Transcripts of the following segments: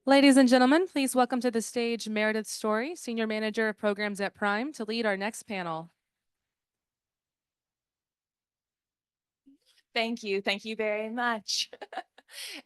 Ladies and gentlemen, please welcome to the stage Meredith Storey, Senior Manager of Programs at Prime, to lead our next panel. Thank you. Thank you very much.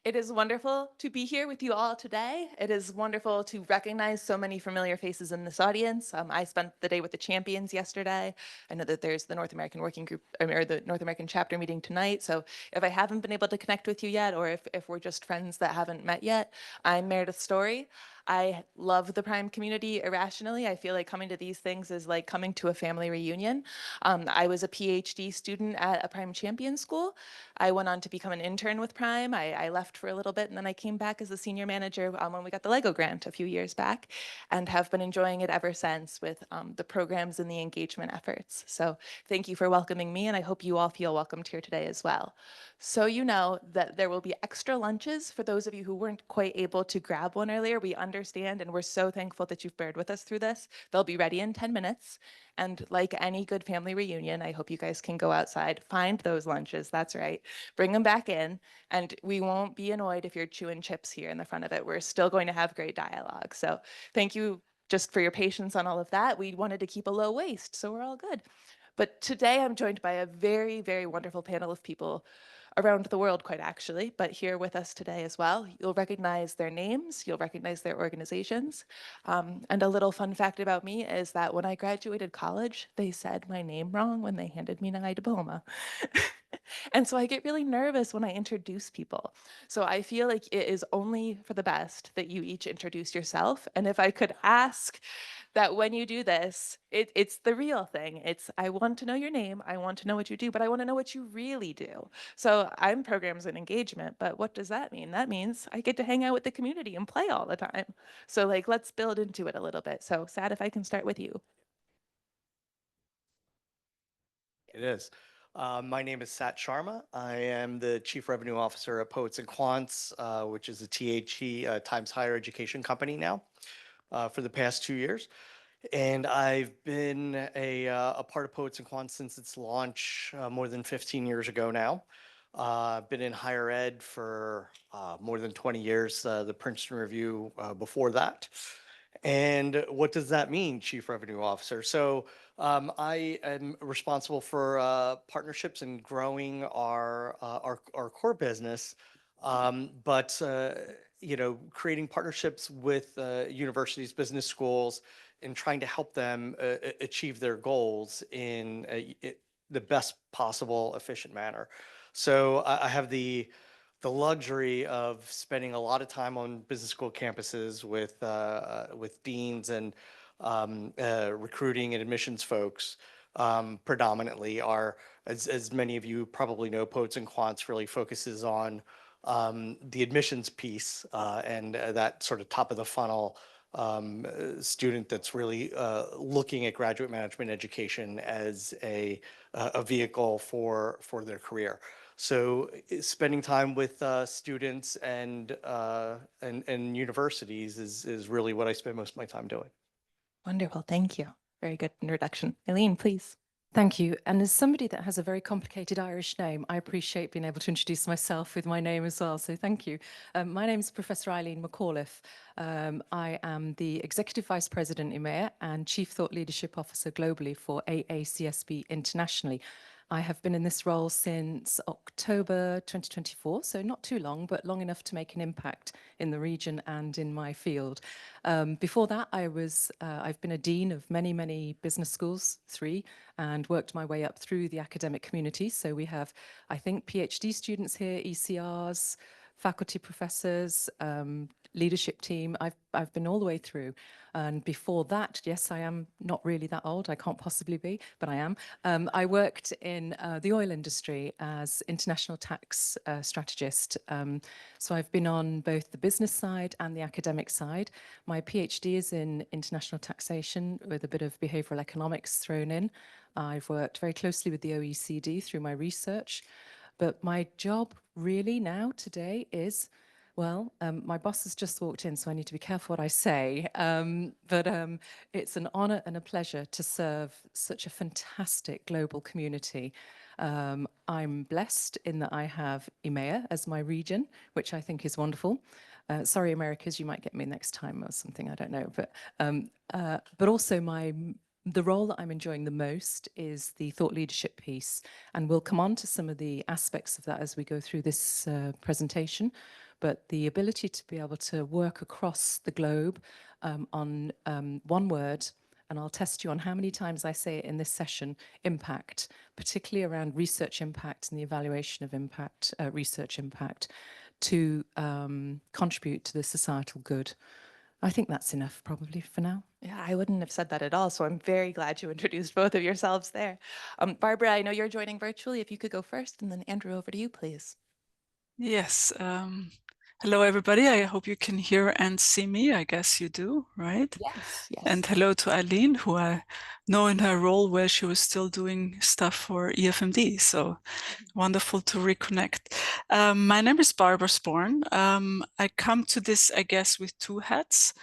It is wonderful to be here with you all today. It is wonderful to recognize so many familiar faces in this audience. I spent the day with the champions yesterday. I know that there's the North American Working Group or the North American chapter meeting tonight. So if I haven't been able to connect with you yet, or if we're just friends that haven't met yet, I'm Meredith Storey. I love the Prime community irrationally. I feel like coming to these things is like coming to a family reunion. I was a PhD student at a Prime Champion school. I went on to become an intern with Prime. I left for a little bit and then I came back as a senior manager when we got the Lego grant a few years back and have been enjoying it ever since with the programs and the engagement efforts. So thank you for welcoming me and I hope you all feel welcomed here today as well. So you know that there will be extra lunches for those of you who weren't quite able to grab one earlier. We understand and we're so thankful that you've bared with us through this. They'll be ready in 10 minutes. And like any good family reunion, I hope you guys can go outside, find those lunches, that's right, bring them back in, and we won't be annoyed if you're chewing chips here in the front of it. We're still going to have great dialogue. So thank you just for your patience on all of that. We wanted to keep a low waste, so we're all good. But today I'm joined by a very, very wonderful panel of people around the world, quite actually, but here with us today as well. You'll recognize their names, you'll recognize their organizations. And a little fun fact about me is that when I graduated college, they said my name wrong when they handed me my diploma. And so I get really nervous when I introduce people. So I feel like it is only for the best that you each introduce yourself. And if I could ask that when you do this, it's the real thing. It's, I want to know your name, I want to know what you do, but I want to know what you really do. So I'm programs and engagement, but what does that mean? That means I get to hang out with the community and play all the time. So like, let's build into it a little bit. So Sad, if I can start with you. It is. My name is Sat Sharma. I am the Chief Revenue Officer at Poets and Quants, which is a THE Times Higher Education company now for the past 2 years. And I've been a part of Poets and Quants since its launch more than 15 years ago now. I've been in higher ed for more than 20 years, the Princeton Review before that. And what does that mean, Chief Revenue Officer? So I am responsible for partnerships and growing our core business, but you know, creating partnerships with universities, business schools, and trying to help them achieve their goals in the best possible, efficient manner. So I have the luxury of spending a lot of time on business school campuses with deans and recruiting and admissions folks. Predominantly are, as many of you probably know, Poets and Quants really focuses on the admissions piece and that sort of top of the funnel student that's really looking at graduate management education as a vehicle for their career. So spending time with students and universities is really what I spend most of my time doing. Wonderful, thank you. Very good introduction. Eileen, please. Thank you. And as somebody that has a very complicated Irish name, I appreciate being able to introduce myself with my name as well. So thank you. My name is Professor Eileen McAuliffe. I am the Executive Vice President EMEA and Chief Thought Leadership Officer globally for AACSB internationally. I have been in this role since October 2024, so not too long, but long enough to make an impact in the region and in my field. Before that, I've been a dean of many, many business schools, 3, and worked my way up through the academic community. So we have, I think, PhD students here, ECRs, faculty professors, leadership team. I've been all the way through. And before that, yes, I am not really that old. I can't possibly be, but I am. I worked in the oil industry as international tax strategist. So I've been on both the business side and the academic side. My PhD is in international taxation with a bit of behavioral economics thrown in. I've worked very closely with the OECD through my research. But my job really now today is, My boss has just walked in, so I need to be careful what I say. But it's an honor and a pleasure to serve such a fantastic global community. I'm blessed in that I have EMEA as my region, which I think is wonderful. Sorry, Americas, you might get me next time or something, I don't know. But also the role that I'm enjoying the most is the thought leadership piece, and we'll come on to some of the aspects of that as we go through this presentation. But the ability to be able to work across the globe on one word, and I'll test you on how many times I say it in this session, impact, particularly around research impact and the evaluation of impact, research impact, to contribute to the societal good. I think that's enough probably for now. Yeah, I wouldn't have said that at all. So I'm very glad you introduced both of yourselves there. Barbara, I know you're joining virtually. If you could go first, and then Andrew, over to you, please. Yes. Hello, everybody. I hope you can hear and see me. I guess you do, right? Yes. And hello to Eileen, who I know in her role where she was still doing stuff for EFMD. So wonderful to reconnect. My name is Barbara Sporn. I come to this, I guess, with two hats.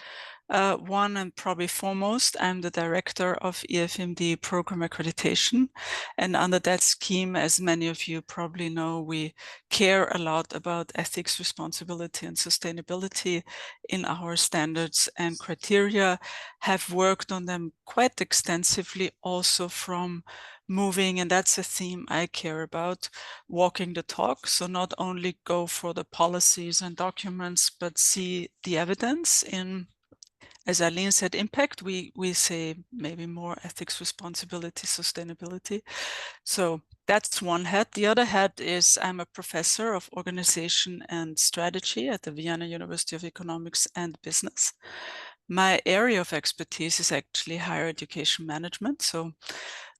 One, and probably foremost, I'm the director of EFMD Program Accreditation. And under that scheme, as many of you probably know, we care a lot about ethics, responsibility, and sustainability in our standards and criteria, have worked on them quite extensively also from moving, and that's a theme I care about, walking the talk. So not only go for the policies and documents, but see the evidence in, as Eileen said, impact. We say maybe more ethics, responsibility, sustainability. So that's one hat. The other hat is I'm a professor of organization and strategy at the Vienna University of Economics and Business. My area of expertise is actually higher education management. So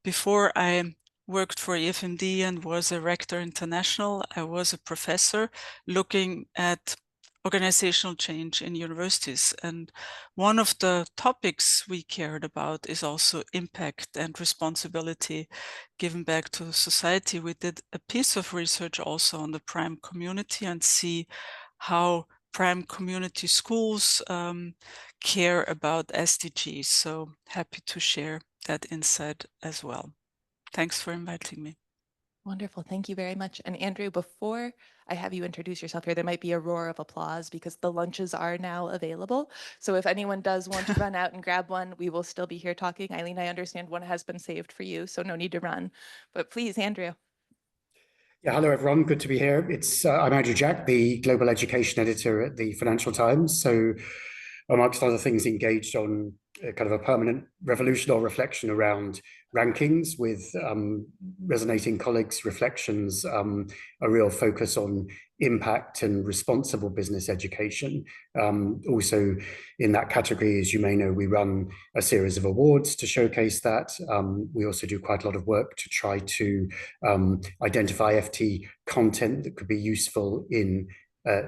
before I worked for EFMD and was a rector international, I was a professor looking at organizational change in universities. And one of the topics we cared about is also impact and responsibility given back to society. We did a piece of research also on the prime community and see how prime community schools care about SDGs. So happy to share that insight as well. Thanks for inviting me. Wonderful. Thank you very much. And Andrew, before I have you introduce yourself here, there might be a roar of applause because the lunches are now available. So if anyone does want to run out and grab one, we will still be here talking. Eileen, I understand one has been saved for you, so no need to run. But please, Andrew. Yeah, hello everyone. Good to be here. I'm Andrew Jack, the global education editor at the Financial Times. So, amongst other things, engaged on kind of a permanent revolution or reflection around rankings with resonating colleagues' reflections, a real focus on impact and responsible business education. Also in that category, as you may know, we run a series of awards to showcase that. We also do quite a lot of work to try to identify FT content that could be useful in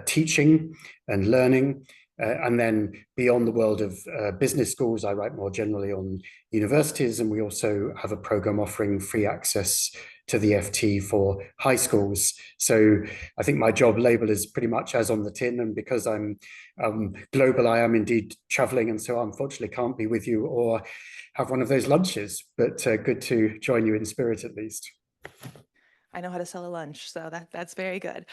teaching and learning. And then beyond the world of business schools, I write more generally on universities, and we also have a program offering free access to the FT for high schools. So I think my job label is pretty much as on the tin, and because I'm global, I am indeed traveling, and so unfortunately can't be with you or have one of those lunches, but good to join you in spirit at least. I know how to sell a lunch, so that's very good.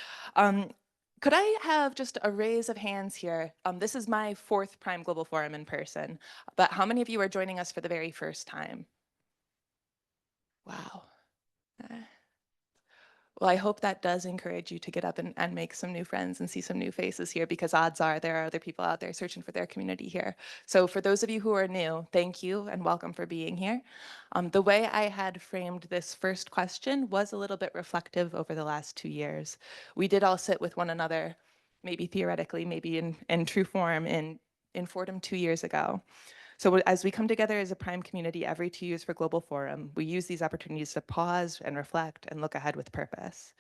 Could I have just a raise of hands here? This is my 4th Prime Global Forum in person, but how many of you are joining us for the very first time? Wow. Well, I hope that does encourage you to get up and make some new friends and see some new faces here, because odds are there are other people out there searching for their community here. So for those of you who are new, thank you and welcome for being here. The way I had framed this first question was a little bit reflective over the last 2 years. We did all sit with one another, maybe theoretically, maybe in true form in Fordham 2 years ago. So as we come together as a Prime community every 2 years for Global Forum, we use these opportunities to pause and reflect and look ahead with purpose.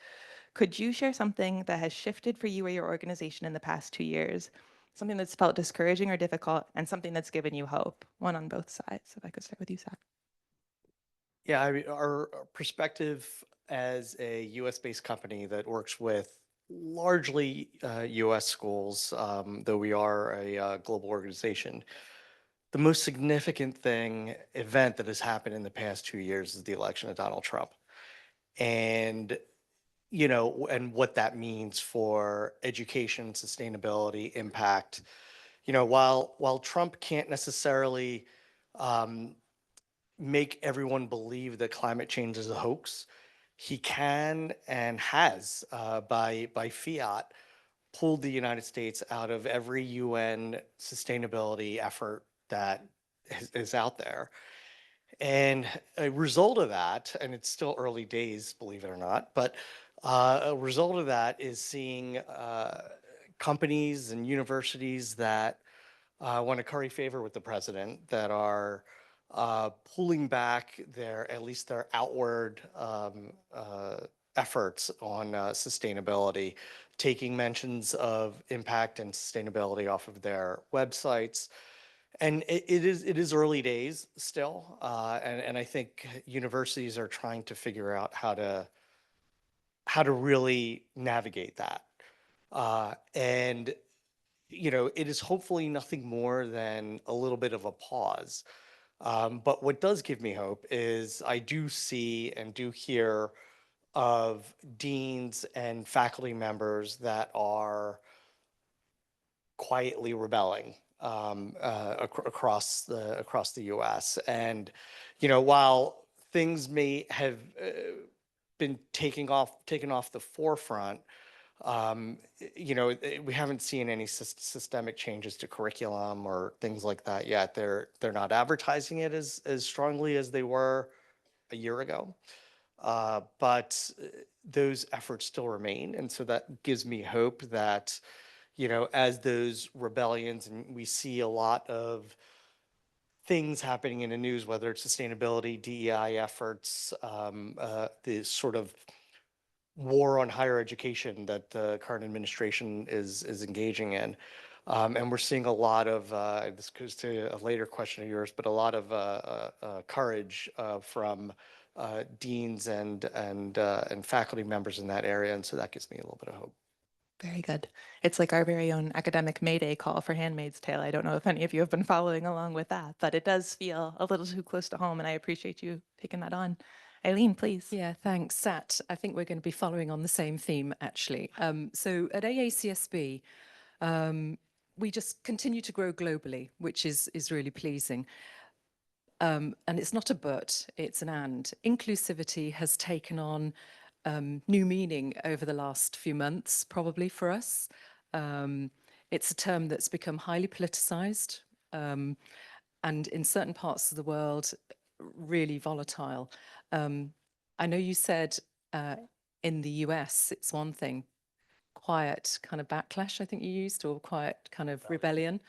Could you share something that has shifted for you or your organization in the past 2 years? Something that's felt discouraging or difficult, and something that's given you hope? One on both sides. If I could start with you, Zach. Yeah, our perspective as a US-based company that works with largely US schools, though we are a global organization. The most significant event that has happened in the past 2 years is the election of Donald Trump. And, and what that means for education, sustainability, impact. While Trump can't necessarily make everyone believe that climate change is a hoax, he can and has, by fiat, pulled the United States out of every UN sustainability effort that is out there. And a result of that, and it's still early days, believe it or not, but a result of that is seeing companies and universities that want to curry favor with the president, that are pulling back at least their outward efforts on sustainability, taking mentions of impact and sustainability off of their websites. And it is early days still, and I think universities are trying to figure out how to really navigate that. And it is hopefully nothing more than a little bit of a pause. But what does give me hope is I do see and do hear of deans and faculty members that are quietly rebelling across the U.S. And while things may have been taken off the forefront, we haven't seen any systemic changes to curriculum or things like that yet. They're not advertising it as strongly as they were a year ago, but those efforts still remain, and so that gives me hope that as those rebellions, and we see a lot of things happening in the news, whether it's sustainability, DEI efforts, the sort of war on higher education that the current administration is engaging in. And we're seeing a lot of, this goes to a later question of yours, but a lot of courage from deans and faculty members in that area. And so that gives me a little bit of hope. Very good. It's like our very own academic Mayday call for Handmaid's Tale. I don't know if any of you have been following along with that, but it does feel a little too close to home, and I appreciate you taking that on. Eileen, please. Yeah, thanks, Sat. I think we're going to be following on the same theme, actually. So at AACSB, we just continue to grow globally, which is really pleasing. And it's not a but, it's an and. Inclusivity has taken on new meaning over the last few months, probably for us. It's a term that's become highly politicized, and in certain parts of the world, really volatile. I know you said in the US, it's one thing, quiet kind of backlash, I think you used, or quiet kind of rebellion.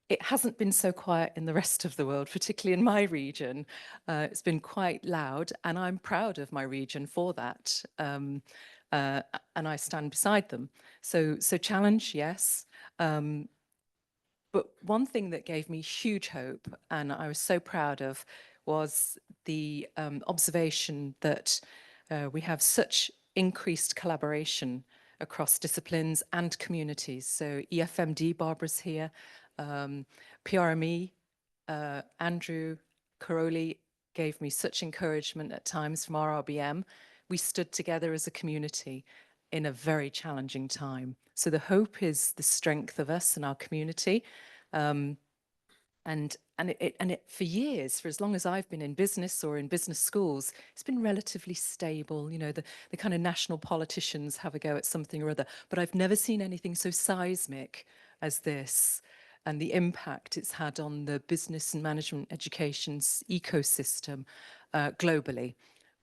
It hasn't been so quiet in the rest of the world, particularly in my region. It's been quite loud, and I'm proud of my region for that. And I stand beside them. So challenge, yes. But one thing that gave me huge hope, and I was so proud of, was the observation that we have such increased collaboration across disciplines and communities. So EFMD, Barbara's here, PRME, Andrew Caroli gave me such encouragement at times from RRBM. We stood together as a community in a very challenging time. So the hope is the strength of us and our community. And it for years, for as long as I've been in business or in business schools, it's been relatively stable. The kind of national politicians have a go at something or other, but I've never seen anything so seismic as this, and the impact it's had on the business and management education's ecosystem globally.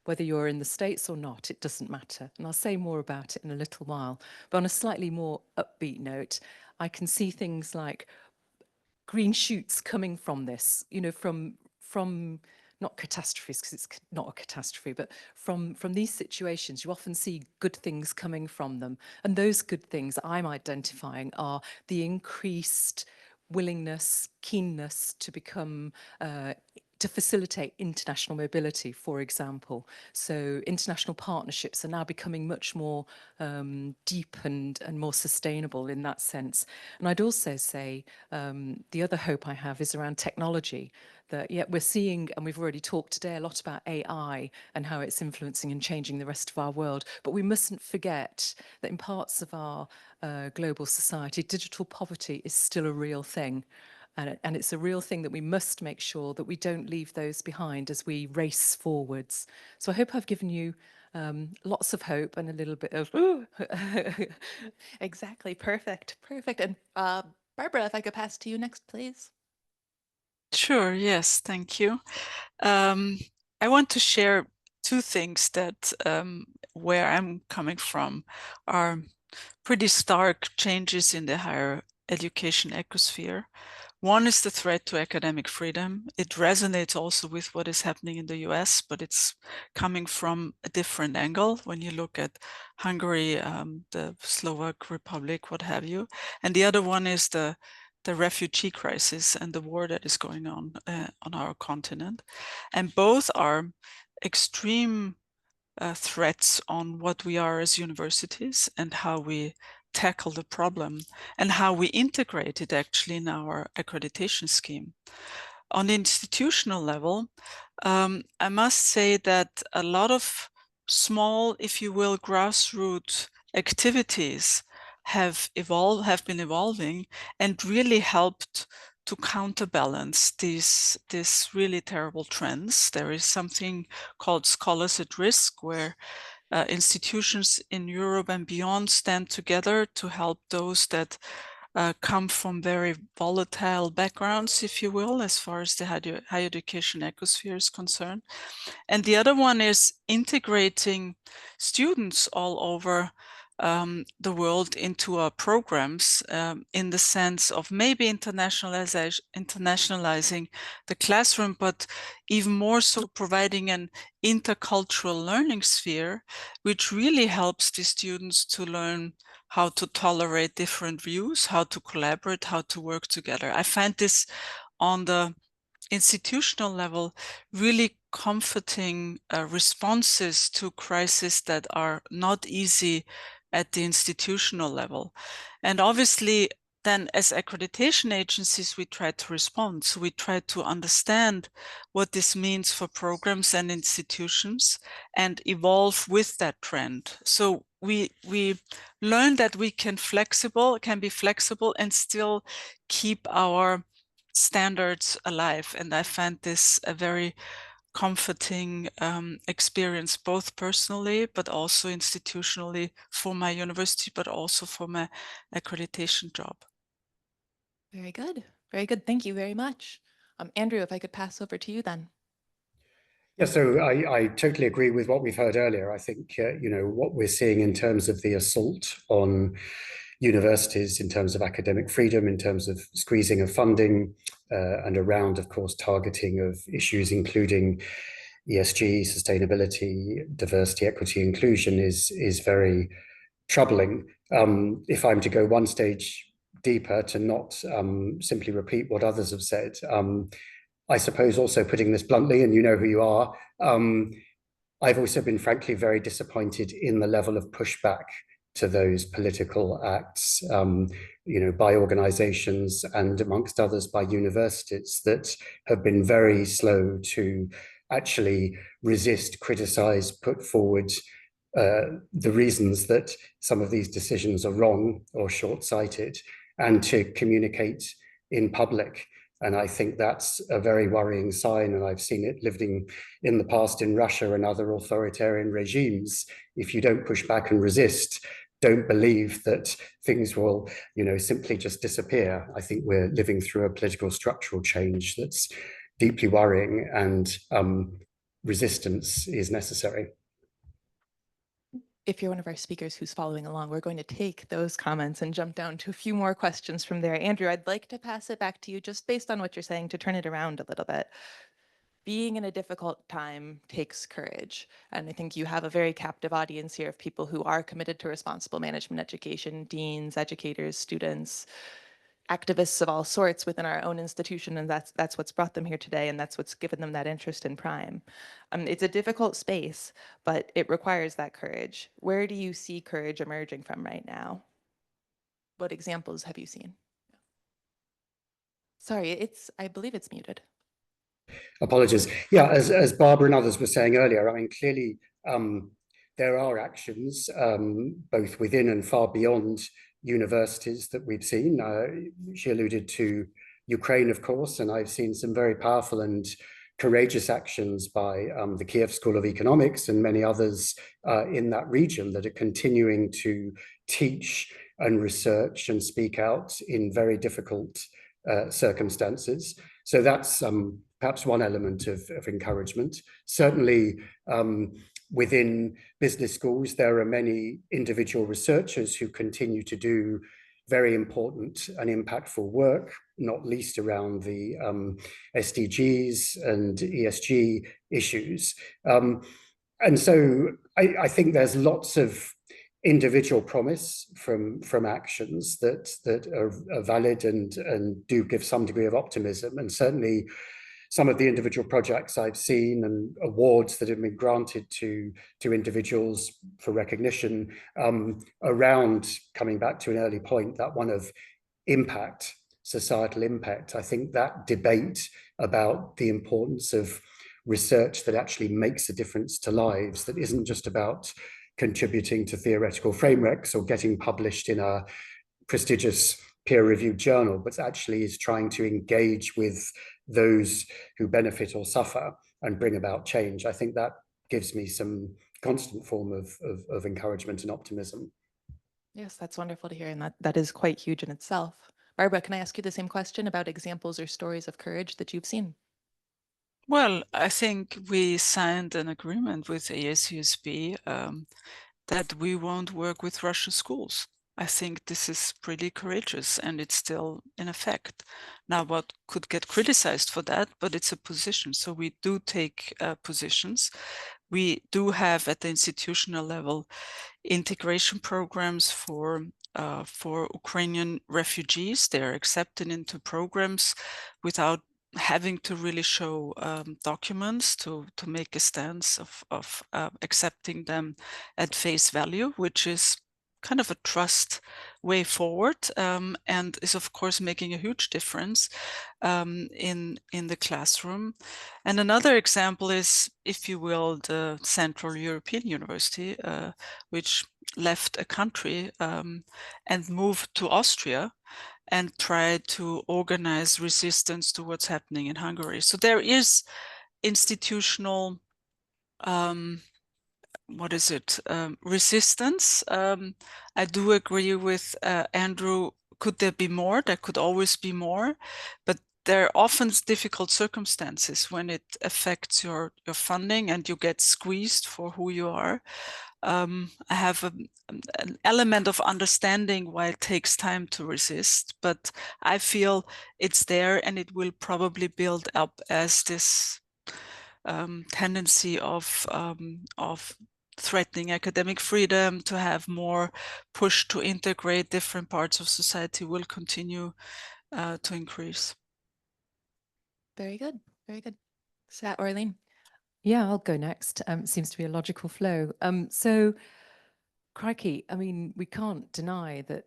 Whether you're in the States or not, it doesn't matter. And I'll say more about it in a little while. But on a slightly more upbeat note, I can see things like green shoots coming from this, from not catastrophes, because it's not a catastrophe, but from these situations, you often see good things coming from them. And those good things I'm identifying are the increased willingness, keenness to become, to facilitate international mobility, for example. So international partnerships are now becoming much more deep and more sustainable in that sense. And I'd also say the other hope I have is around technology. That we're seeing, and we've already talked today a lot about AI and how it's influencing and changing the rest of our world. But we mustn't forget that in parts of our global society, digital poverty is still a real thing. And it's a real thing that we must make sure that we don't leave those behind as we race forwards. So I hope I've given you lots of hope and a little bit of Exactly. Perfect. Perfect. And Barbara, if I could pass to you next, please. Sure, yes, thank you. I want to share two things that where I'm coming from are pretty stark changes in the higher education ecosphere. One is the threat to academic freedom. It resonates also with what is happening in the US, but it's coming from a different angle when you look at Hungary, the Slovak Republic, what have you. And the other one is the refugee crisis and the war that is going on our continent. And both are extreme threats on what we are as universities and how we tackle the problem and how we integrate it actually in our accreditation scheme. On the institutional level, I must say that a lot of small, if you will, grassroots activities have been evolving and really helped to counterbalance these really terrible trends. There is something called Scholars at Risk, where institutions in Europe and beyond stand together to help those that come from very volatile backgrounds, if you will, as far as the higher education ecosphere is concerned. And the other one is integrating students all over the world into our programs in the sense of maybe internationalizing the classroom, but even more so providing an intercultural learning sphere, which really helps the students to learn how to tolerate different views, how to collaborate, how to work together. I find this on the institutional level really comforting responses to crises that are not easy at the institutional level. And obviously, then as accreditation agencies, we try to respond. So we try to understand what this means for programs and institutions and evolve with that trend. So we learn that we can be flexible and still keep our standards alive. And I find this a very comforting experience, both personally, but also institutionally for my university, but also for my accreditation job. Very good. Very good. Thank you very much. Andrew, if I could pass over to you then. Yeah, so I totally agree with what we've heard earlier. I think, what we're seeing in terms of the assault on universities, in terms of academic freedom, in terms of squeezing of funding, and around, of course, targeting of issues including ESG, sustainability, diversity, equity, inclusion is very troubling. If I'm to go one stage deeper, to not simply repeat what others have said, I suppose also putting this bluntly, and you know who you are, I've also been frankly very disappointed in the level of pushback to those political acts, by organizations and amongst others by universities that have been very slow to actually resist, criticize, put forward the reasons that some of these decisions are wrong or short-sighted, and to communicate in public. And I think that's a very worrying sign. And I've seen it living in the past in Russia and other authoritarian regimes. If you don't push back and resist, don't believe that things will, simply just disappear. I think we're living through a political structural change that's deeply worrying, and resistance is necessary. If you're one of our speakers who's following along, we're going to take those comments and jump down to a few more questions from there. Andrew, I'd like to pass it back to you just based on what you're saying to turn it around a little bit. Being in a difficult time takes courage. And I think you have a very captive audience here of people who are committed to responsible management education, deans, educators, students. activists of all sorts within our own institution, and that's what's brought them here today, and that's what's given them that interest in Prime. It's a difficult space, but it requires that courage. Where do you see courage emerging from right now? What examples have you seen? Sorry, I believe it's muted. Apologies. Yeah, as Barbara and others were saying earlier, I mean, clearly there are actions both within and far beyond universities that we've seen. She alluded to Ukraine, of course, and I've seen some very powerful and courageous actions by the Kiev School of Economics and many others in that region that are continuing to teach and research and speak out in very difficult circumstances. So that's perhaps one element of encouragement. Certainly within business schools, there are many individual researchers who continue to do very important and impactful work, not least around the SDGs and ESG issues. And so I think there's lots of individual promise from actions that are valid and do give some degree of optimism. And certainly some of the individual projects I've seen and awards that have been granted to individuals for recognition around, coming back to an early point, that one of impact, societal impact. I think that debate about the importance of research that actually makes a difference to lives, that isn't just about contributing to theoretical frameworks or getting published in a prestigious peer-reviewed journal, but actually is trying to engage with those who benefit or suffer and bring about change. I think that gives me some constant form of encouragement and optimism. Yes, that's wonderful to hear, and that is quite huge in itself. Barbara, can I ask you the same question about examples or stories of courage that you've seen? Well, I think we signed an agreement with ASUSB that we won't work with Russian schools. I think this is pretty courageous and it's still in effect. Now, what could get criticized for that, but it's a position. So we do take positions. We do have at the institutional level integration programs for Ukrainian refugees. They're accepted into programs without having to really show documents to make a stance of accepting them at face value, which is kind of a trust way forward and is of course making a huge difference in the classroom. And another example is, if you will, the Central European University, which left a country and moved to Austria and tried to organize resistance to what's happening in Hungary. So there is institutional resistance. I do agree with Andrew. Could there be more? There could always be more, but there are often difficult circumstances when it affects your funding and you get squeezed for who you are. I have an element of understanding why it takes time to resist, but I feel it's there and it will probably build up as this tendency of threatening academic freedom, to have more push to integrate different parts of society will continue to increase. Very good, very good. Sat or Eileen? Yeah, I'll go next. Seems to be a logical flow. So, crikey, I mean, we can't deny that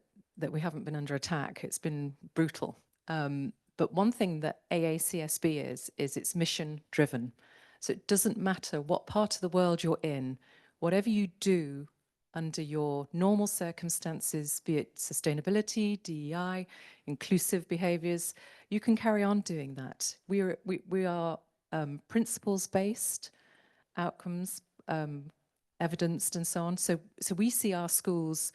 we haven't been under attack. It's been brutal. But one thing that AACSB is it's mission driven. So it doesn't matter what part of the world you're in, whatever you do under your normal circumstances, be it sustainability, DEI, inclusive behaviors, you can carry on doing that. We are principles-based, outcomes, evidenced and so on. So we see our schools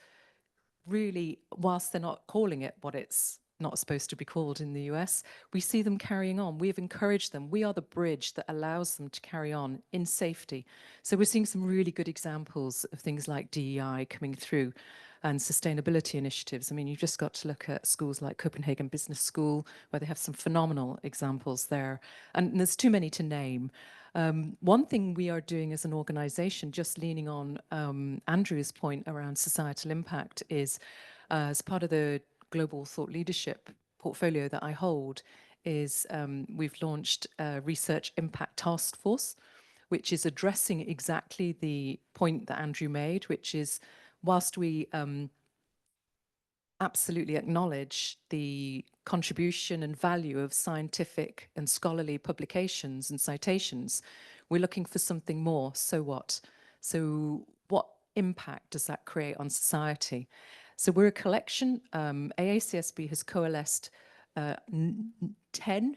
really, whilst they're not calling it what it's not supposed to be called in the US, we see them carrying on. We have encouraged them. We are the bridge that allows them to carry on in safety. So we're seeing some really good examples of things like DEI coming through and sustainability initiatives. I mean, you've just got to look at schools like Copenhagen Business School, where they have some phenomenal examples there. And there's too many to name. One thing we are doing as an organization, just leaning on Andrew's point around societal impact, is as part of the Global Thought Leadership portfolio that I hold is we've launched a Research Impact Task Force, which is addressing exactly the point that Andrew made, which is whilst we absolutely acknowledge the contribution and value of scientific and scholarly publications and citations, we're looking for something more. So what? So what impact does that create on society? So we're a collection. AACSB has coalesced 10,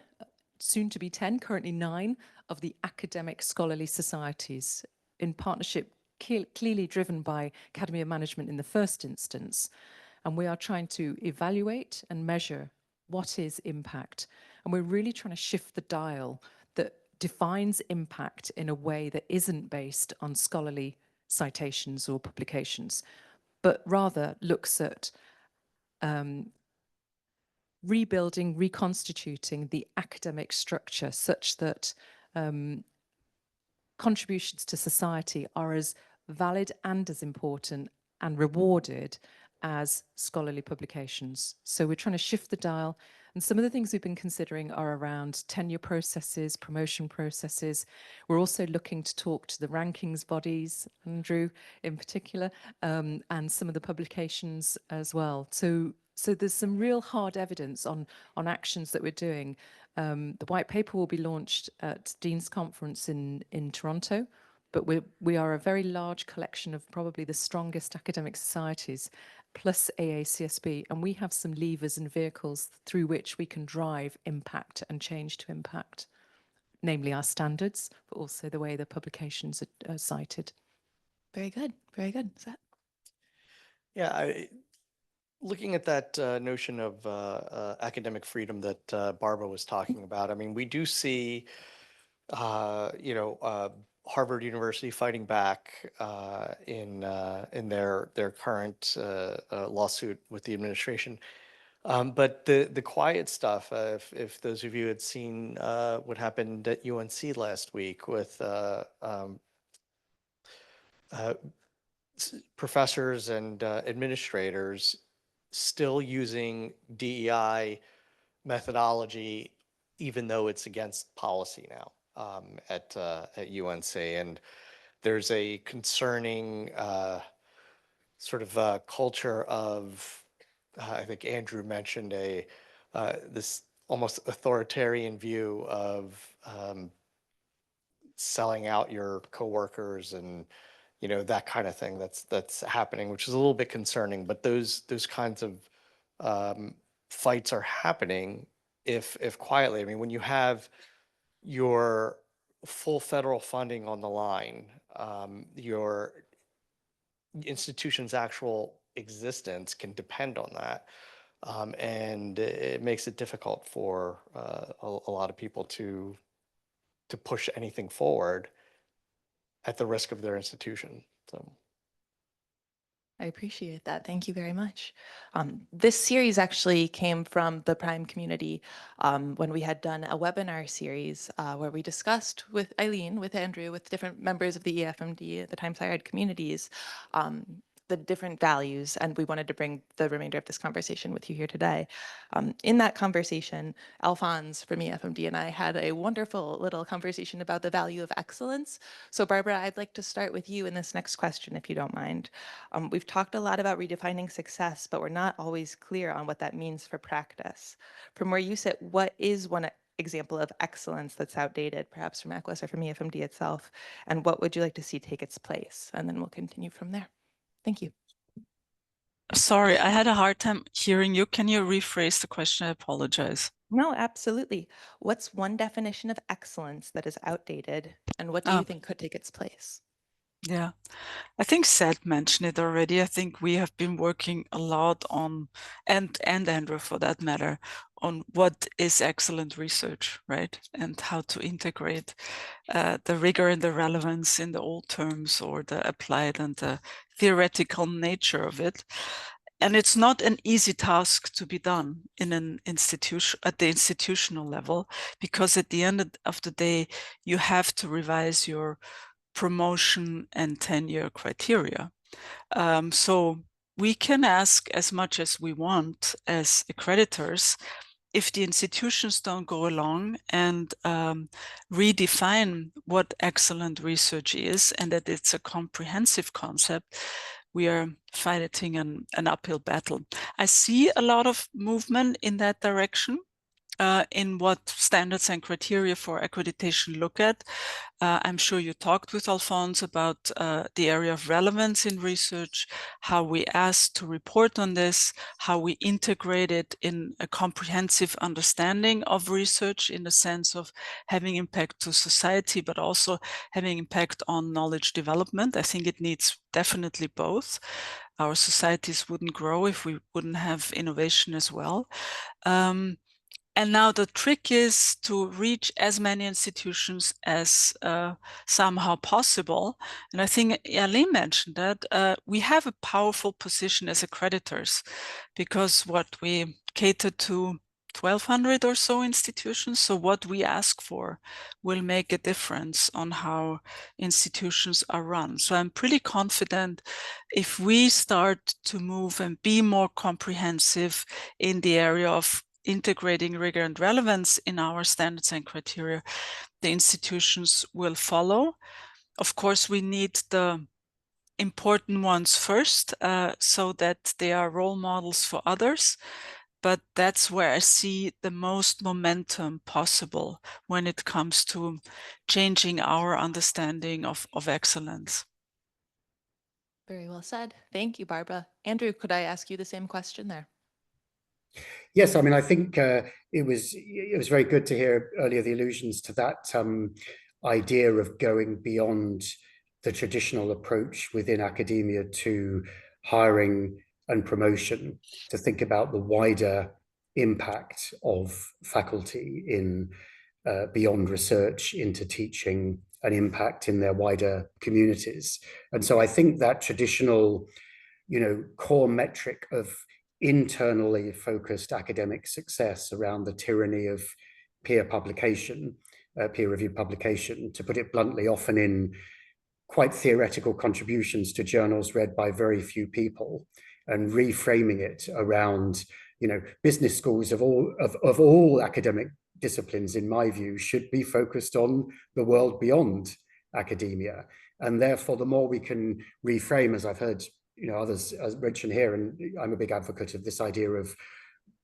soon to be 10, currently 9 of the academic scholarly societies in partnership, clearly driven by Academy of Management in the first instance. And we are trying to evaluate and measure what is impact. And we're really trying to shift the dial that defines impact in a way that isn't based on scholarly citations or publications, but rather looks at rebuilding, reconstituting the academic structure such that contributions to society are as valid and as important and rewarded as scholarly publications. So we're trying to shift the dial. And some of the things we've been considering are around tenure processes, promotion processes. We're also looking to talk to the rankings bodies, Andrew in particular, and some of the publications as well. So there's some real hard evidence on actions that we're doing. The white paper will be launched at Dean's Conference in Toronto, but we are a very large collection of probably the strongest academic societies, plus AACSB, and we have some levers and vehicles through which we can drive impact and change to impact, namely our standards, but also the way the publications are cited. Very good. Very good. Is that? Yeah, looking at that notion of academic freedom that Barbara was talking about, I mean, we do see, Harvard University fighting back in their current lawsuit with the administration. But the quiet stuff, if those of you had seen what happened at UNC last week with professors and administrators still using DEI methodology, even though it's against policy now at UNC. And there's a concerning sort of culture of, I think Andrew mentioned this almost authoritarian view of selling out your coworkers and that kind of thing that's happening, which is a little bit concerning. But those kinds of fights are happening if quietly. I mean, when you have your full federal funding on the line, your institution's actual existence can depend on that. And it makes it difficult for a lot of people to push anything forward at the risk of their institution. So I appreciate that. Thank you very much. This series actually came from the Prime community when we had done a webinar series where we discussed with Eileen, with Andrew, with different members of the EFMD, the Times Higher Ed communities, the different values, and we wanted to bring the remainder of this conversation with you here today. In that conversation, Alphonse from EFMD and I had a wonderful little conversation about the value of excellence. So Barbara, I'd like to start with you in this next question, if you don't mind. We've talked a lot about redefining success, but we're not always clear on what that means for practice. From where you sit, what is one example of excellence that's outdated, perhaps from Equus or from EFMD itself, and what would you like to see take its place? And then we'll continue from there. Thank you. Sorry, I had a hard time hearing you. Can you rephrase the question? I apologize. No, absolutely. What's one definition of excellence that is outdated, and what do you think could take its place? Yeah, I think Seth mentioned it already. I think we have been working a lot on, and Andrew for that matter, on what is excellent research, right? And how to integrate the rigor and the relevance in the old terms, or the applied and the theoretical nature of it. And it's not an easy task to be done in an institution at the institutional level, because at the end of the day, you have to revise your promotion and tenure criteria. So we can ask as much as we want as accreditors, if the institutions don't go along and redefine what excellent research is, and that it's a comprehensive concept, we are fighting an uphill battle. I see a lot of movement in that direction. In what standards and criteria for accreditation look at. I'm sure you talked with Alphonse about the area of relevance in research, how we ask to report on this, how we integrate it in a comprehensive understanding of research in the sense of having impact to society, but also having impact on knowledge development. I think it needs definitely both. Our societies wouldn't grow if we wouldn't have innovation as well. And now the trick is to reach as many institutions as somehow possible. And I think Eileen mentioned that we have a powerful position as accreditors, because what we cater to 1,200 or so institutions. So what we ask for will make a difference on how institutions are run. So I'm pretty confident if we start to move and be more comprehensive in the area of integrating rigor and relevance in our standards and criteria, the institutions will follow. Of course, we need the important ones first, so that they are role models for others. But that's where I see the most momentum possible when it comes to changing our understanding of excellence. Very well said. Thank you, Barbara. Andrew, could I ask you the same question there? Yes, I mean, I think it was very good to hear earlier the allusions to that idea of going beyond the traditional approach within academia to hiring and promotion, to think about the wider impact of faculty in beyond research into teaching, an impact in their wider communities. And so I think that traditional, core metric of internally focused academic success around the tyranny of peer publication, peer-reviewed publication, to put it bluntly, often in quite theoretical contributions to journals read by very few people, and reframing it around, business schools of all academic disciplines, in my view, should be focused on the world beyond academia. And therefore, the more we can reframe, as I've heard others mention here, and I'm a big advocate of this idea of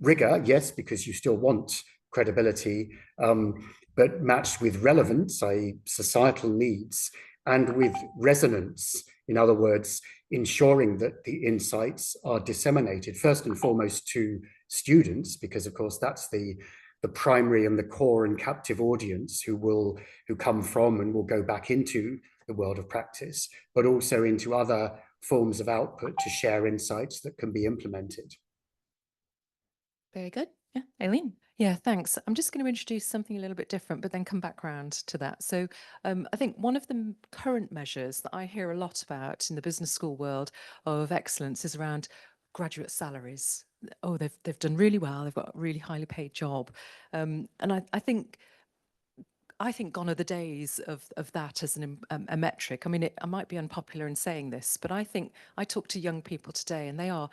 rigor, yes, because you still want credibility, but matched with relevance, i.e. societal needs, and with resonance. In other words, ensuring that the insights are disseminated first and foremost to students, because of course that's the primary and the core and captive audience who come from and will go back into the world of practice, but also into other forms of output to share insights that can be implemented. Very good. Yeah, Eileen. Yeah, thanks. I'm just going to introduce something a little bit different, but then come back around to that. So I think one of the current measures that I hear a lot about in the business school world of excellence is around graduate salaries. Oh, they've done really well. They've got a really highly paid job. And I think gone are the days of that as a metric. I mean, I might be unpopular in saying this, but I think I talk to young people today and they are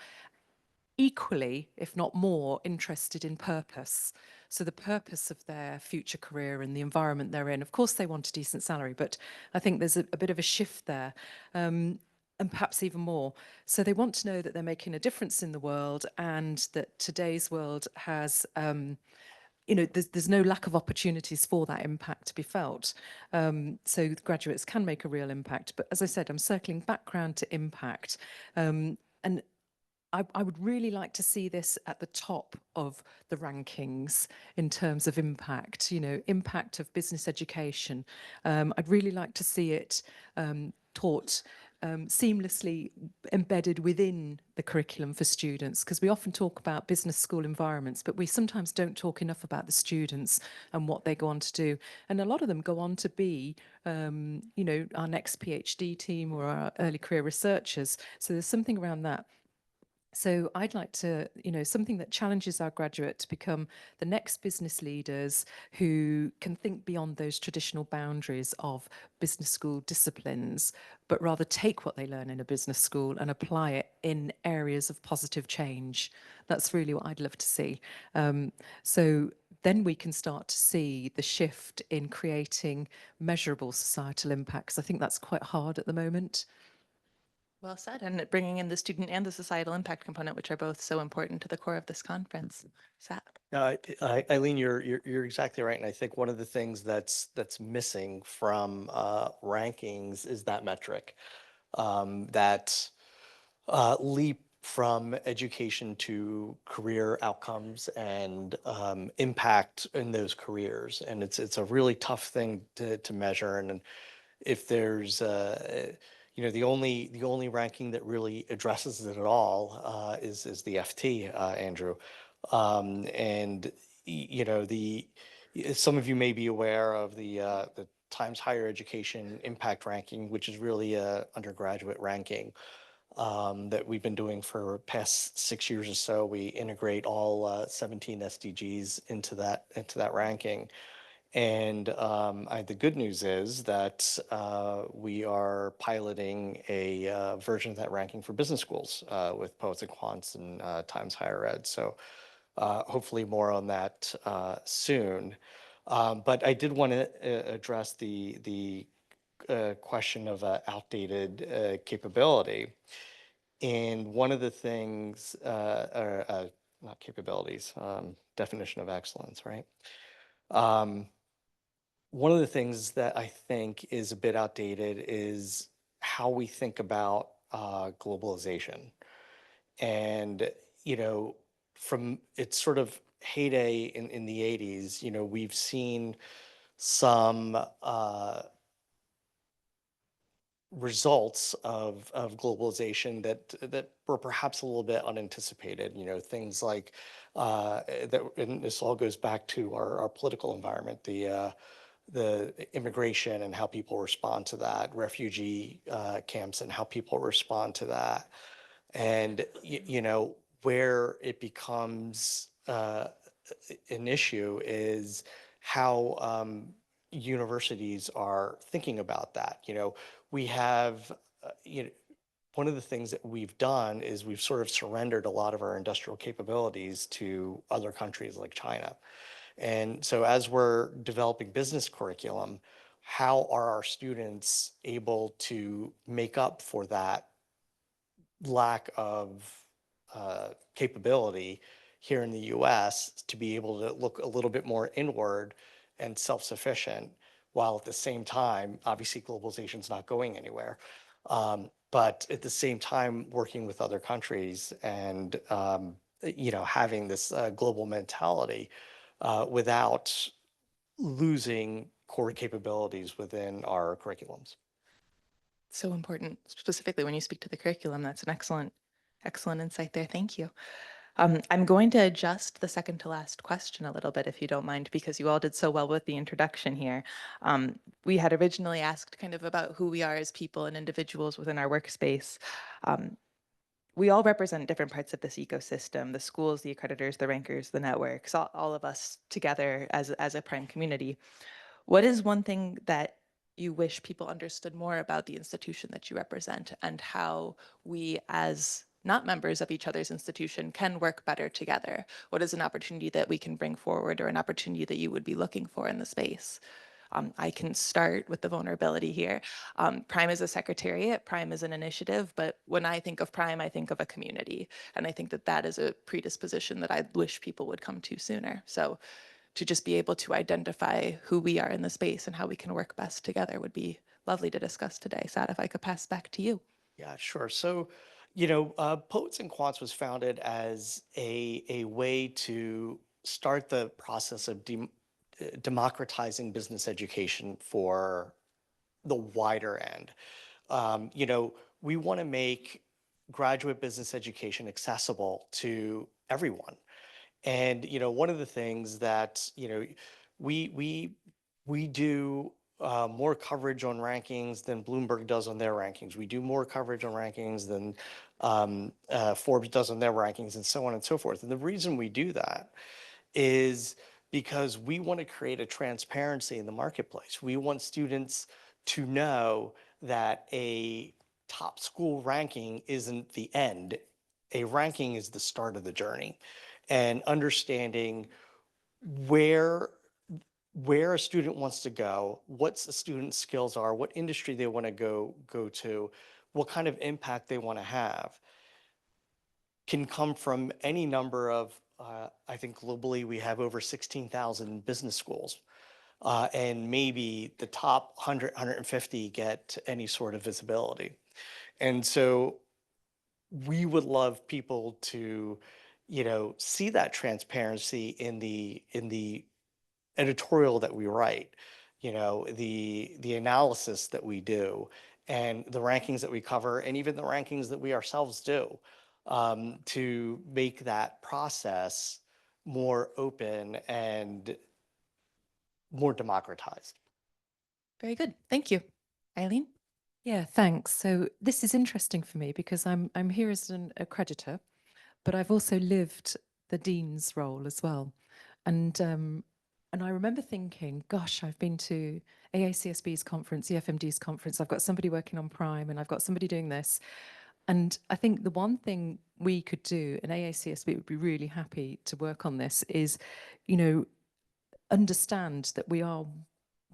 equally, if not more, interested in purpose. So the purpose of their future career and the environment they're in. Of course, they want a decent salary, but I think there's a bit of a shift there. And perhaps even more. So they want to know that they're making a difference in the world, and that today's world has there's no lack of opportunities for that impact to be felt. So graduates can make a real impact. But as I said, I'm circling back round to impact. And I would really like to see this at the top of the rankings in terms of impact, impact of business education. I'd really like to see it taught seamlessly embedded within the curriculum for students, because we often talk about business school environments, but we sometimes don't talk enough about the students and what they go on to do. And a lot of them go on to be, our next PhD team or our early career researchers. So there's something around that. So I'd like to, something that challenges our graduate to become the next business leaders who can think beyond those traditional boundaries of business school disciplines, but rather take what they learn in a business school and apply it in areas of positive change. That's really what I'd love to see. So then we can start to see the shift in creating measurable societal impacts. I think that's quite hard at the moment. Well said, and bringing in the student and the societal impact component, which are both so important to the core of this conference. Sat. Eileen, you're exactly right, and I think one of the things that's missing from rankings is that metric, that leap from education to career outcomes and impact in those careers, and it's a really tough thing to measure. And if there's the only ranking that really addresses it at all is the FT, Andrew. And some of you may be aware of the Times Higher Education Impact Ranking, which is really a undergraduate ranking that we've been doing for past 6 years or so. We integrate all 17 SDGs into that ranking. And the good news is that we are piloting a version of that ranking for business schools with Poets and Quants and Times Higher Ed. So hopefully more on that soon. But I did want to address the question of outdated capability. And one of the things, not capabilities, definition of excellence, right? One of the things that I think is a bit outdated is how we think about globalization. And, from its sort of heyday in the 80s, we've seen some results of globalization that were perhaps a little bit unanticipated. Things like that, and this all goes back to our political environment, the immigration and how people respond to that, refugee camps and how people respond to that, and where it becomes an issue is how universities are thinking about that. We have, one of the things that we've done is we've sort of surrendered a lot of our industrial capabilities to other countries like China. And so as we're developing business curriculum, how are our students able to make up for that lack of capability here in the US to be able to look a little bit more inward and self-sufficient, while at the same time, obviously globalization is not going anywhere, but at the same time working with other countries and having this global mentality without losing core capabilities within our curriculums. So important, specifically when you speak to the curriculum. That's an excellent insight there. Thank you. I'm going to adjust the second to last question a little bit, if you don't mind, because you all did so well with the introduction here. We had originally asked kind of about who we are as people and individuals within our workspace. We all represent different parts of this ecosystem, the schools, the accreditors, the rankers, the networks, all of us together as a prime community. What is one thing that you wish people understood more about the institution that you represent, and how we as not members of each other's institution can work better together? What is an opportunity that we can bring forward, or an opportunity that you would be looking for in the space? I can start with the vulnerability here. Prime is a secretariat, Prime is an initiative, but when I think of Prime, I think of a community. And I think that that is a predisposition that I wish people would come to sooner. So to just be able to identify who we are in the space and how we can work best together would be lovely to discuss today. Sad, if I could pass back to you. Yeah, sure. So, Poets and Quants was founded as a way to start the process of democratizing business education for the wider end. We want to make graduate business education accessible to everyone. And one of the things that we do more coverage on rankings than Bloomberg does on their rankings. We do more coverage on rankings than Forbes does on their rankings, and so on and so forth. And the reason we do that is because we want to create a transparency in the marketplace. We want students to know that a top school ranking isn't the end. A ranking is the start of the journey. And understanding where a student wants to go, what a student's skills are, what industry they want to go to, what kind of impact they want to have, can come from any number of, I think globally we have over 16,000 business schools. And maybe the top 100, 150 get any sort of visibility. And so we would love people to, see that transparency in the editorial that we write, the analysis that we do, and the rankings that we cover, and even the rankings that we ourselves do, to make that process more open and more democratized. Very good. Thank you. Eileen? Yeah, thanks. So this is interesting for me because I'm here as an accreditor, but I've also lived the dean's role as well. And I remember thinking, gosh, I've been to AACSB's conference, EFMD's conference, I've got somebody working on Prime and I've got somebody doing this. And I think the one thing we could do, and AACSB would be really happy to work on this, is, understand that we are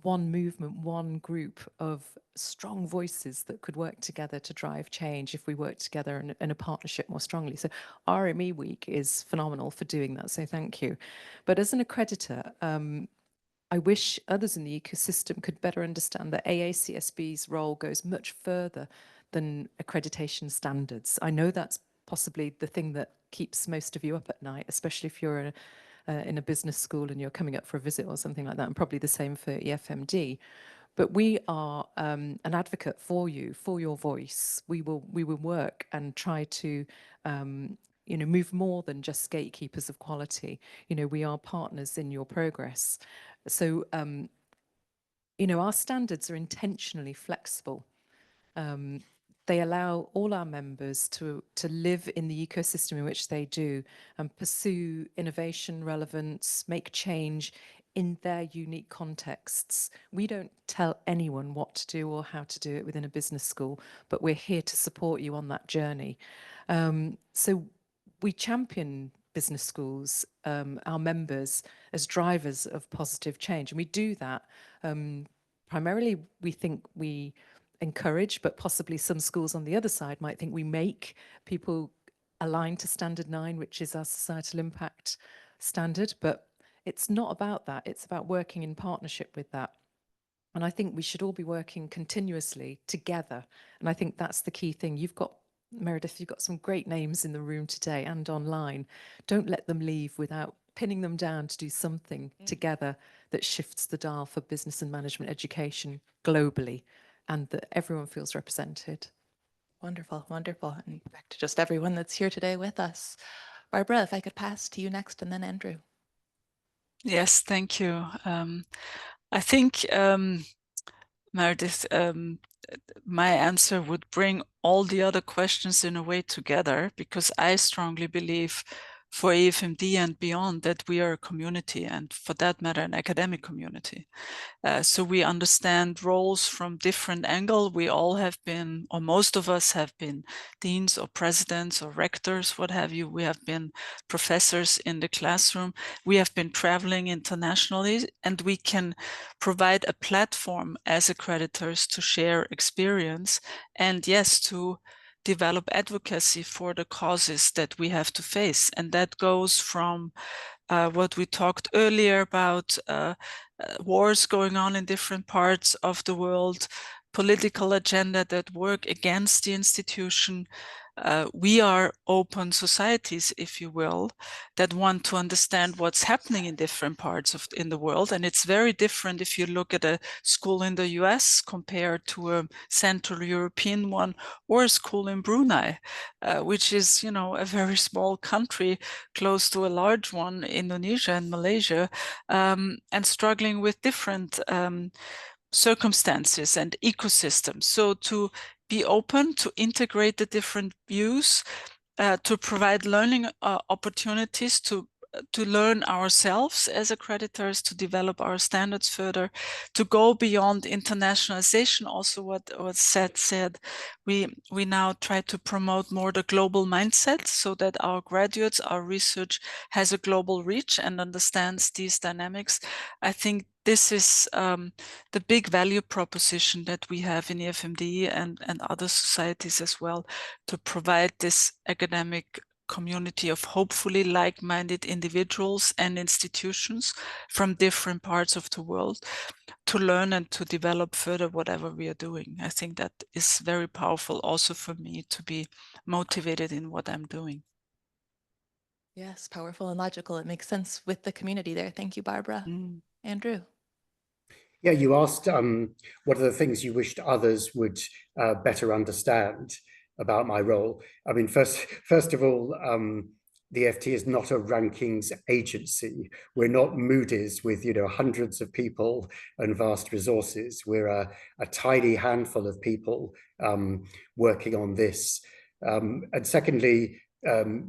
one movement, one group of strong voices that could work together to drive change if we work together in a partnership more strongly. So RME Week is phenomenal for doing that, so thank you. But as an accreditor, I wish others in the ecosystem could better understand that AACSB's role goes much further than accreditation standards. I know that's possibly the thing that keeps most of you up at night, especially if you're in a business school and you're coming up for a visit or something like that, and probably the same for EFMD. But we are an advocate for you, for your voice. We will work and try to move more than just gatekeepers of quality. We are partners in your progress. So our standards are intentionally flexible. They allow all our members to live in the ecosystem in which they do and pursue innovation, relevance, make change in their unique contexts. We don't tell anyone what to do or how to do it within a business school, but we're here to support you on that journey. So we champion business schools, our members, as drivers of positive change. And we do that primarily, we think we encourage, but possibly some schools on the other side might think we make people align to Standard 9, which is our societal impact standard. But it's not about that. It's about working in partnership with that. And I think we should all be working continuously together. And I think that's the key thing. Meredith, you've got some great names in the room today and online. Don't let them leave without pinning them down to do something together that shifts the dial for business and management education globally, and that everyone feels represented. Wonderful, wonderful. And back to just everyone that's here today with us. Barbara, if I could pass to you next, and then Andrew. Yes, thank you. I think, Meredith, my answer would bring all the other questions in a way together, because I strongly believe for EFMD and beyond that we are a community, and for that matter, an academic community. So we understand roles from different angles. We all have been, or most of us have been, deans or presidents or rectors, what have you. We have been professors in the classroom. We have been traveling internationally, and we can provide a platform as accreditors to share experience and, yes, to develop advocacy for the causes that we have to face. And that goes from what we talked earlier about wars going on in different parts of the world, political agenda that work against the institution. We are open societies, if you will, that want to understand what's happening in different parts in the world. And it's very different if you look at a school in the US compared to a Central European one, or a school in Brunei, which is, a very small country close to a large one, Indonesia and Malaysia, and struggling with different circumstances and ecosystems. So to be open, to integrate the different views, to provide learning opportunities to learn ourselves as accreditors, to develop our standards further, to go beyond internationalization. Also, what Seth said, we now try to promote more the global mindset so that our graduates, our research has a global reach and understands these dynamics. I think this is the big value proposition that we have in EFMD and other societies as well, to provide this academic community of hopefully like-minded individuals and institutions from different parts of the world to learn and to develop further whatever we are doing. I think that is very powerful also for me to be motivated in what I'm doing. Yes, powerful and logical. It makes sense with the community there. Thank you, Barbara. Andrew. Yeah, you asked what are the things you wished others would better understand about my role. I mean, first of all, the FT is not a rankings agency. We're not Moody's with, you know, hundreds of people and vast resources. We're a tiny handful of people working on this. And secondly,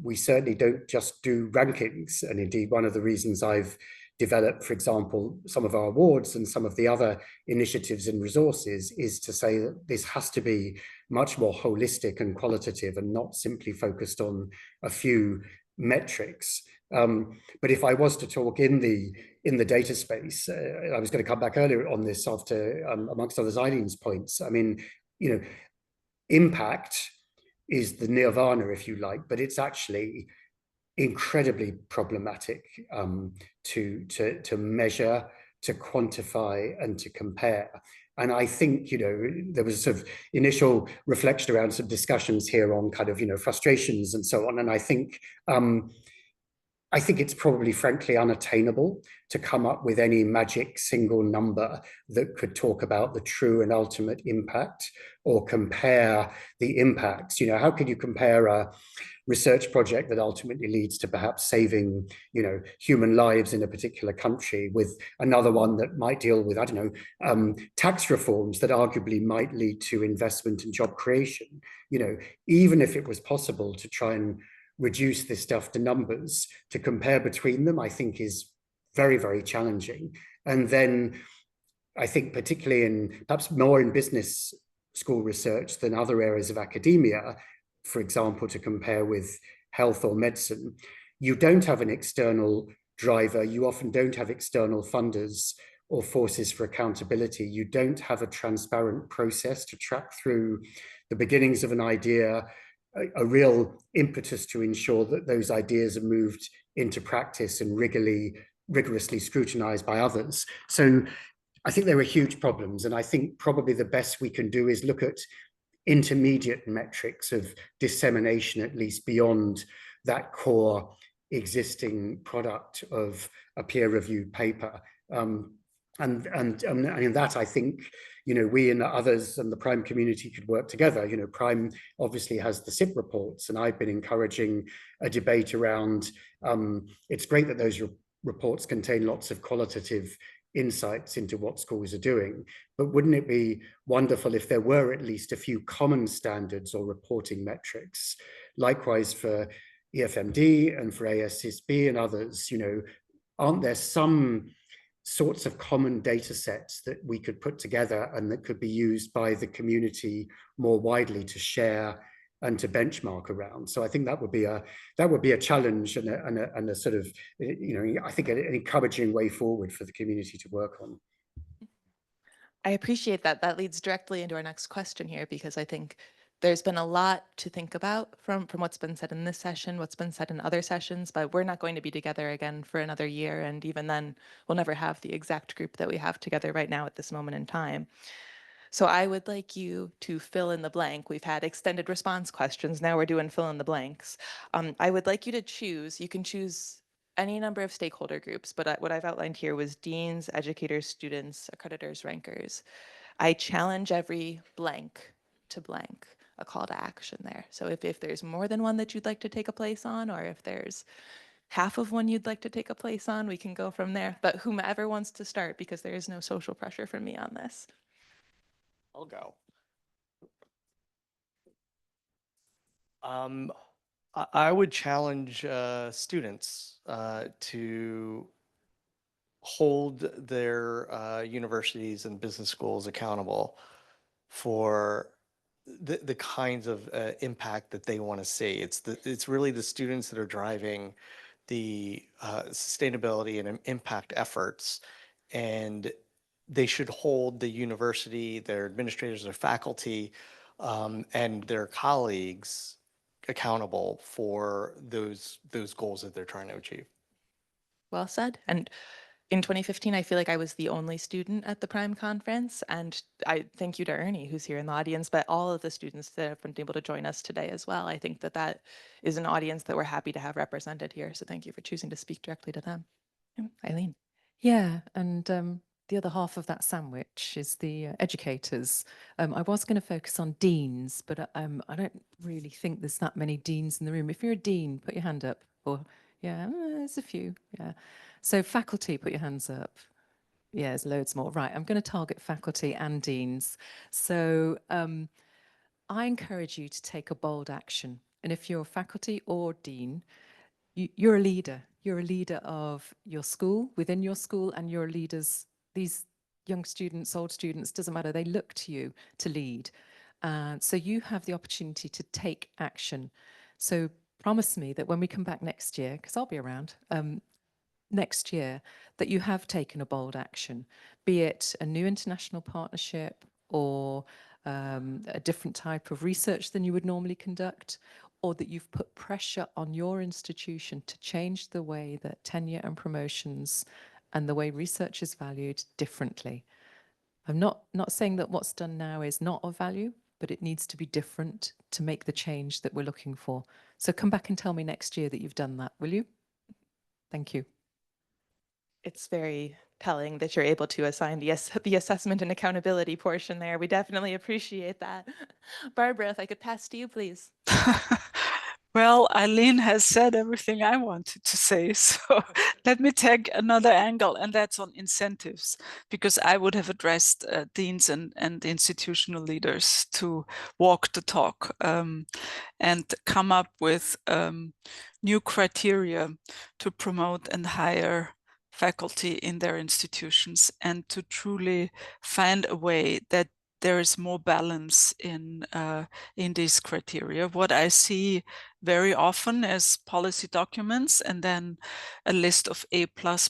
we certainly don't just do rankings. And indeed, one of the reasons I've developed, for example, some of our awards and some of the other initiatives and resources is to say that this has to be much more holistic and qualitative and not simply focused on a few metrics. But if I was to talk in the data space, I was going to come back earlier on this after, amongst others, Eileen's points. I mean, you know, impact is the nirvana, if you like, but it's actually incredibly problematic to measure, to quantify, and to compare. And I think, you know, there was sort of initial reflection around some discussions here on kind of, you know, frustrations and so on. And I think it's probably frankly unattainable to come up with any magic single number that could talk about the true and ultimate impact or compare the impacts. You know, how could you compare a research project that ultimately leads to perhaps saving, you know, human lives in a particular country with another one that might deal with, I don't know, tax reforms that arguably might lead to investment and job creation? You know, even if it was possible to try and reduce this stuff to numbers, to compare between them, I think is very, very challenging. And then I think particularly in perhaps more in business school research than other areas of academia, for example, to compare with health or medicine, you don't have an external driver. You often don't have external funders or forces for accountability. You don't have a transparent process to track through the beginnings of an idea, a real impetus to ensure that those ideas are moved into practice and rigorously scrutinized by others. So I think there are huge problems. And I think probably the best we can do is look at intermediate metrics of dissemination, at least beyond that core existing product of a peer-reviewed paper. And in that, I think, you know, we and others and the Prime community could work together. You know, Prime obviously has the SIP reports, and I've been encouraging a debate around, it's great that those reports contain lots of qualitative insights into what schools are doing, but wouldn't it be wonderful if there were at least a few common standards or reporting metrics? Likewise for EFMD and for ASSB and others, you know, aren't there some sorts of common data sets that we could put together and that could be used by the community more widely to share and to benchmark around? So I think that would be a challenge and a sort of, you know, I think an encouraging way forward for the community to work on. I appreciate that. That leads directly into our next question here, because I think there's been a lot to think about from what's been said in this session, what's been said in other sessions, but we're not going to be together again for another year. And even then, we'll never have the exact group that we have together right now at this moment in time. So I would like you to fill in the blank. We've had extended response questions. Now we're doing fill in the blanks. I would like you to choose. You can choose any number of stakeholder groups, but what I've outlined here was deans, educators, students, accreditors, rankers. I challenge every blank to blank, a call to action there. So if there's more than one that you'd like to take a place on, or if there's half of one you'd like to take a place on, we can go from there. But whomever wants to start, because there is no social pressure from me on this. I'll go. I would challenge students to hold their universities and business schools accountable for the kinds of impact that they want to see. It's really the students that are driving the sustainability and impact efforts, and they should hold the university, their administrators, their faculty, and their colleagues accountable for those goals that they're trying to achieve. Well said. And in 2015, I feel like I was the only student at the Prime conference, and I thank you to Ernie, who's here in the audience, but all of the students that have been able to join us today as well. I think that that is an audience that we're happy to have represented here. So thank you for choosing to speak directly to them. Eileen. Yeah, and the other half of that sandwich is the educators. I was going to focus on deans, but I don't really think there's that many deans in the room. If you're a dean, put your hand up. Or yeah, there's a few. Yeah. So faculty, put your hands up. Yeah, there's loads more. Right, I'm going to target faculty and deans. So I encourage you to take a bold action. And if you're a faculty or dean, you're a leader. You're a leader of your school, within your school, and you're leaders. These young students, old students, doesn't matter. They look to you to lead. So you have the opportunity to take action. So promise me that when we come back next year, because I'll be around, next year, that you have taken a bold action, be it a new international partnership or a different type of research than you would normally conduct, or that you've put pressure on your institution to change the way that tenure and promotions and the way research is valued differently. I'm not saying that what's done now is not of value, but it needs to be different to make the change that we're looking for. So come back and tell me next year that you've done that, will you? Thank you. It's very telling that you're able to assign the assessment and accountability portion there. We definitely appreciate that. Barbara, if I could pass to you, please. Well, Eileen has said everything I wanted to say, so let me take another angle, and that's on incentives, because I would have addressed deans and institutional leaders to walk the talk and come up with new criteria to promote and hire faculty in their institutions, and to truly find a way that there is more balance in these criteria. What I see very often as policy documents and then a list of A+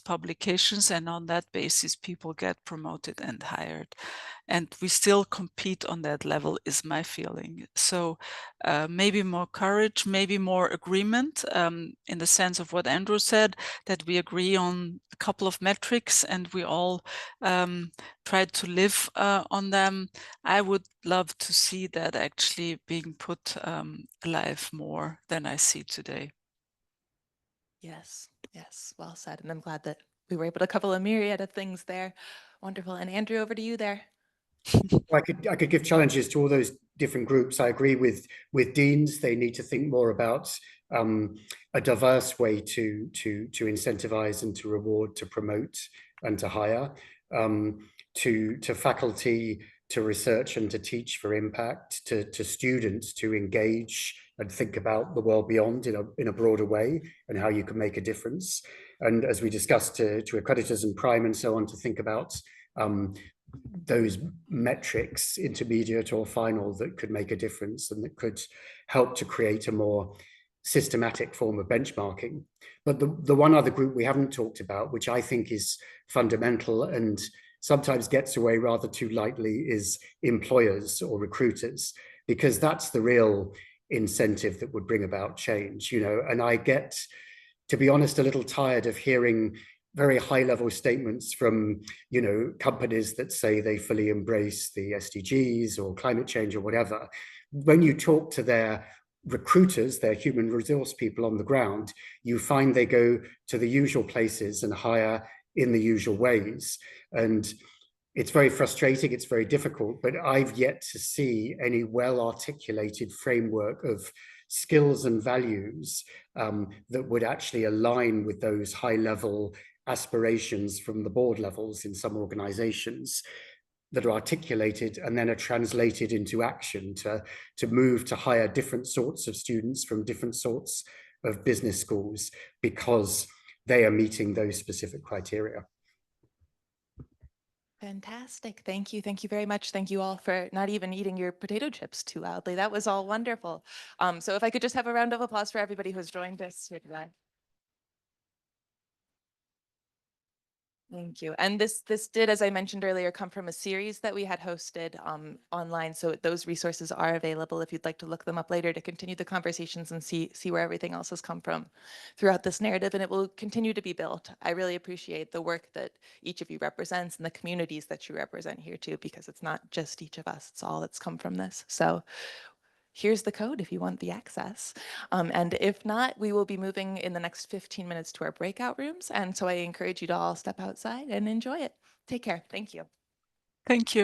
publications, and on that basis people get promoted and hired. And we still compete on that level, is my feeling. So maybe more courage, maybe more agreement in the sense of what Andrew said, that we agree on a couple of metrics and we all try to live on them. I would love to see that actually being put alive more than I see today. Yes, yes, well said. And I'm glad that we were able to cover a myriad of things there. Wonderful. And Andrew, over to you there. I could give challenges to all those different groups. I agree with deans. They need to think more about a diverse way to incentivize and to reward, to promote and to hire. To faculty, to research and to teach for impact, to students to engage and think about the world beyond in a broader way and how you can make a difference. And as we discussed, to accreditors and Prime and so on, to think about those metrics, intermediate or final, that could make a difference and that could help to create a more systematic form of benchmarking. But the one other group we haven't talked about, which I think is fundamental and sometimes gets away rather too lightly, is employers or recruiters, because that's the real incentive that would bring about change, and I get, to be honest, a little tired of hearing very high-level statements from, companies that say they fully embrace the SDGs or climate change or whatever. When you talk to their recruiters, their human resource people on the ground, you find they go to the usual places and hire in the usual ways. And it's very frustrating, it's very difficult, but I've yet to see any well-articulated framework of skills and values that would actually align with those high-level aspirations from the board levels in some organizations, that are articulated and then are translated into action to move to hire different sorts of students from different sorts of business schools because they are meeting those specific criteria. Fantastic. Thank you. Thank you very much. Thank you all for not even eating your potato chips too loudly. That was all wonderful. So if I could just have a round of applause for everybody who's joined us here today. Thank you. And this did, as I mentioned earlier, come from a series that we had hosted online. So those resources are available if you'd like to look them up later to continue the conversations and see where everything else has come from throughout this narrative. And it will continue to be built. I really appreciate the work that each of you represents and the communities that you represent here too, because it's not just each of us, it's all that's come from this. So here's the code if you want the access. And if not, we will be moving in the next 15 minutes to our breakout rooms. And so I encourage you to all step outside and enjoy it. Take care. Thank you. Thank you.